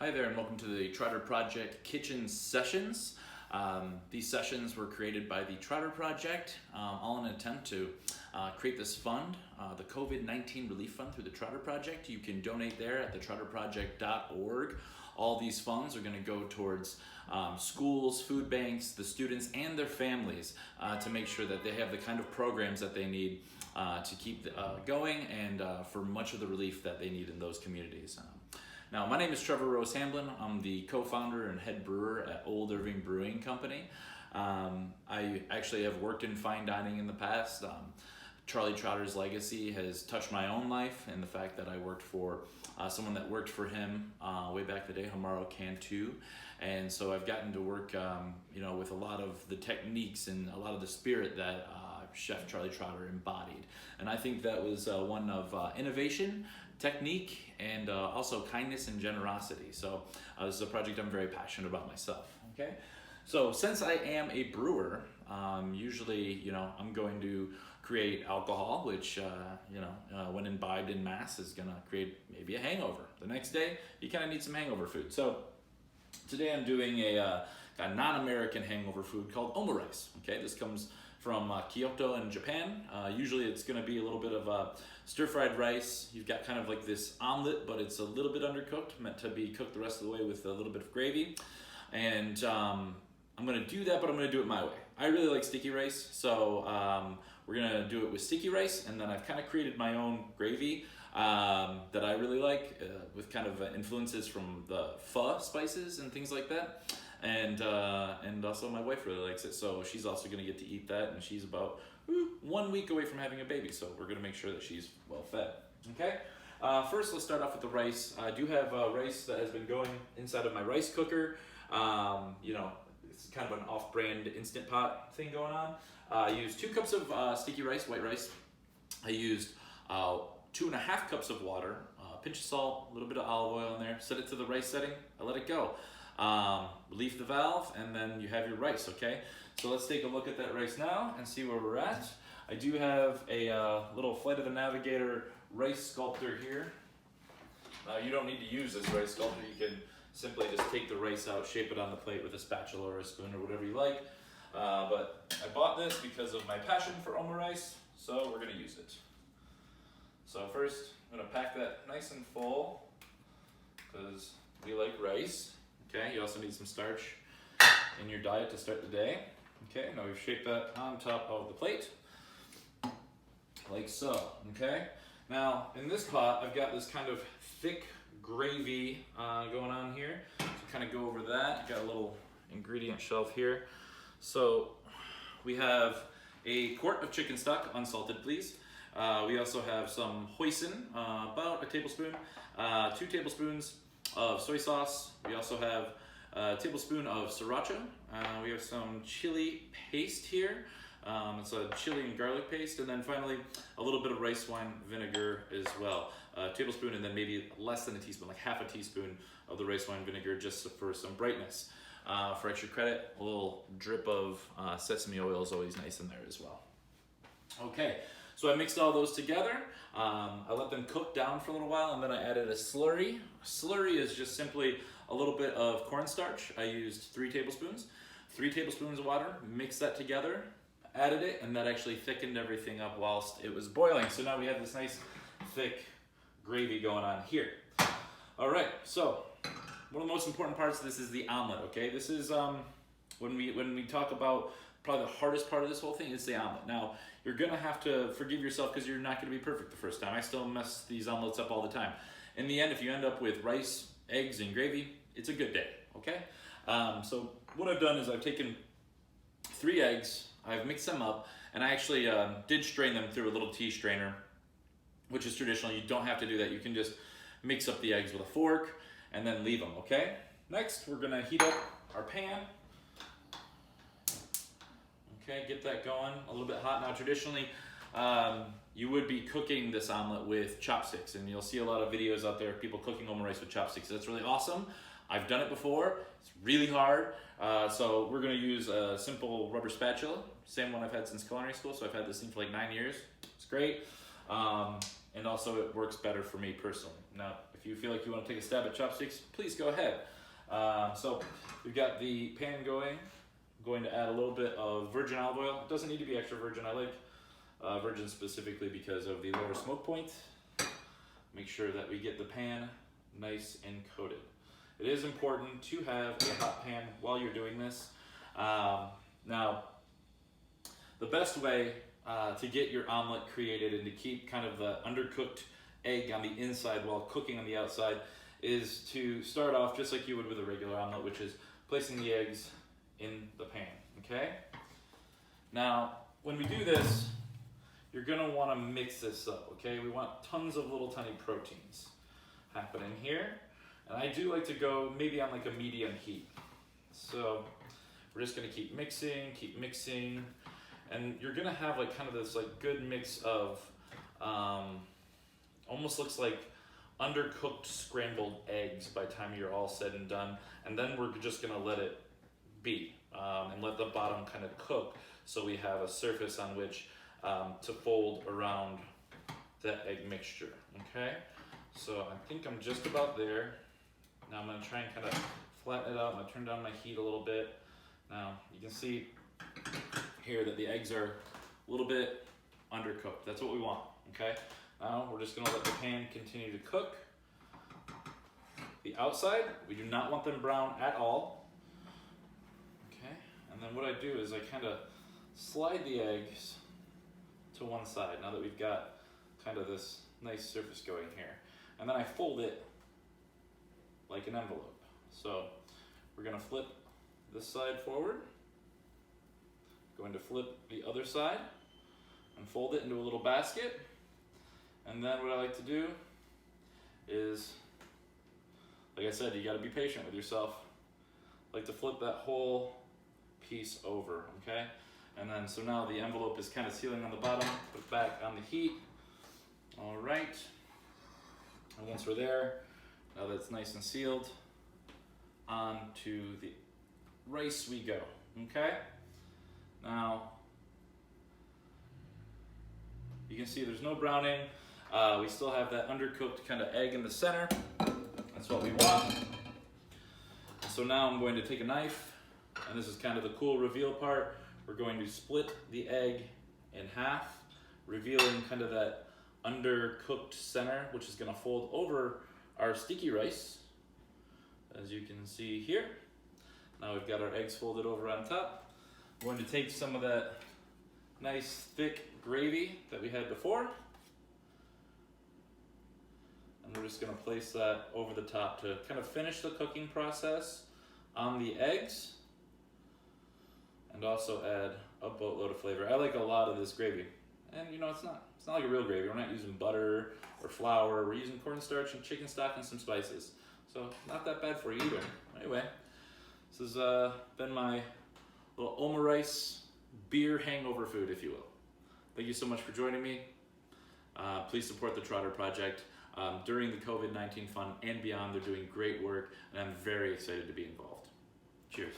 Hi there and welcome to the Trotter Project Kitchen Sessions. These sessions were created by the Trotter Project, all in an attempt to create this fund, the COVID-19 Relief Fund through the Trotter Project. You can donate there at thetrotterproject.org. All these funds are going to go towards schools, food banks, the students, and their families to make sure that they have the kind of programs that they need to keep going and for much of the relief that they need in those communities. Now, my name is Trevor Rose-Hamblin. I'm the co-founder and head brewer at Old Irving Brewing Company. I actually have worked in fine dining in the past. Charlie Trotter's legacy has touched my own life, and the fact that I worked for someone that worked for him way back in the day, Hamaro Cantu. And so I've gotten to work with a lot of the techniques and a lot of the spirit that Chef Charlie Trotter embodied. And I think that was one of innovation, technique, and also kindness and generosity. So this is a project I'm very passionate about myself. Okay, so since I am a brewer, usually I'm going to create alcohol, which when imbibed in mass is going to create maybe a hangover. The next day you kind of need some hangover food. So today I'm doing a non-American hangover food called Omurice. Okay, this comes from Kyoto in Japan. Usually it's going to be a little bit of stir-fried rice. You've got kind of like this omelet, but it's a little bit undercooked, meant to be cooked the rest of the way with a little bit of gravy. And I'm going to do that, but I'm going to do it my way. I really like sticky rice, so we're going to do it with sticky rice, and then I've kind of created my own gravy that I really like with kind of influences from the pho spices and things like that. And also my wife really likes it, so she's also going to get to eat that, and she's about 1 week away from having a baby, so we're going to make sure that she's well fed. Okay, first let's start off with the rice. I do have rice that has been going inside of my rice cooker. It's kind of an off-brand Instant Pot thing going on. I used 2 cups of sticky rice, white rice. I used 2.5 cups of water, a pinch of salt, a little bit of olive oil in there, set it to the rice setting, I let it go. Relieve the valve, and then you have your rice. Okay, so let's take a look at that rice now and see where we're at. I do have a little Flight of the Navigator rice sculptor here. You don't need to use this rice sculptor. You can simply just take the rice out, shape it on the plate with a spatula or a spoon or whatever you like. But I bought this because of my passion for Omurice, so we're going to use it. So first, I'm going to pack that nice and full because we like rice. Okay, you also need some starch in your diet to start the day. Okay, now we've shaped that on top of the plate, like so. Okay, now in this pot, I've got this kind of thick gravy going on here. So kind of go over that. Got a little ingredient shelf here. So we have a quart of chicken stock, unsalted please. We also have some hoisin, about a tablespoon, 2 tablespoons of soy sauce. We also have a tablespoon of sriracha. We have some chili paste here. It's a chili and garlic paste. And then finally, a little bit of rice wine vinegar as well. A tablespoon, and then maybe less than a teaspoon, like half a teaspoon of the rice wine vinegar, just for some brightness. For extra credit, a little drip of sesame oil is always nice in there as well. Okay, so I mixed all those together. I let them cook down for a little while, and then I added a slurry. Slurry is just simply a little bit of cornstarch. I used 3 tablespoons. 3 tablespoons of water, mixed that together, added it, and that actually thickened everything up whilst it was boiling. So now we have this nice thick gravy going on here. All right, so one of the most important parts of this is the omelet. Okay, this is when we talk about probably the hardest part of this whole thing is the omelet. Now, you're gonna have to forgive yourself because you're not gonna be perfect the first time. I still mess these omelets up all the time. In the end, if you end up with rice, eggs, and gravy, it's a good day, okay? So what I've done is I've taken 3 eggs, I've mixed them up, and I actually did strain them through a little tea strainer, which is traditional. You don't have to do that. You can just mix up the eggs with a fork and then leave them, okay? Next, we're gonna heat up our pan. Okay, get that going, a little bit hot. Now traditionally, you would be cooking this omelet with chopsticks, and you'll see a lot of videos out there of people cooking Omurice with chopsticks. That's really awesome. I've done it before, it's really hard. So we're gonna use a simple rubber spatula, same one I've had since culinary school, so I've had this thing for like 9 years. It's great. and also it works better for me personally. Now, if you feel like you want to take a stab at chopsticks, please go ahead. So we've got the pan going. I'm going to add a little bit of virgin olive oil. It doesn't need to be extra virgin. I like virgin specifically because of the lower smoke point. Make sure that we get the pan nice and coated. It is important to have a hot pan while you're doing this. Now, the best way to get your omelet created and to keep kind of the undercooked egg on the inside while cooking on the outside is to start off just like you would with a regular omelet, which is placing the eggs in the pan, okay? Now, when we do this, you're gonna wanna mix this up, okay? We want tons of little tiny proteins happening here. And I do like to go maybe on like a medium heat. So we're just gonna keep mixing, and you're gonna have like kind of this like good mix of, almost looks like undercooked scrambled eggs by the time you're all said and done. And then we're just gonna let it be and let the bottom kind of cook so we have a surface on which to fold around that egg mixture, okay? So I think I'm just about there. Now I'm gonna try and kind of flatten it out. I'm gonna turn down my heat a little bit. Now you can see here that the eggs are a little bit undercooked. That's what we want, okay? Now we're just gonna let the pan continue to cook. The outside, we do not want them brown at all. Okay, and then what I do is I kind of slide the eggs to one side now that we've got kind of this nice surface going here. And then I fold it like an envelope. So we're gonna flip this side forward, going to flip the other side and fold it into a little basket. And then what I like to do is, like I said, you gotta be patient with yourself. I like to flip that whole piece over, okay? And then, so now the envelope is kind of sealing on the bottom, put it back on the heat. All right, and once we're there, now that's nice and sealed, onto the rice we go, okay? Now, you can see there's no browning. We still have that undercooked kind of egg in the center. That's what we want. So now I'm going to take a knife, and this is kind of the cool reveal part. We're going to split the egg in half, revealing kind of that undercooked center, which is gonna fold over our sticky rice, as you can see here. Now we've got our eggs folded over on top. We're going to take some of that nice thick gravy that we had before, and we're just gonna place that over the top to kind of finish the cooking process on the eggs, and also add a boatload of flavor. I like a lot of this gravy. And you know, it's not like a real gravy. We're not using butter or flour. We're using cornstarch and chicken stock and some spices. So not that bad for you either. Anyway, this has been my little Omurice beer hangover food, if you will. Thank you so much for joining me. Please support the Trotter Project. During the COVID-19 fund and beyond, they're doing great work, and I'm very excited to be involved. Cheers.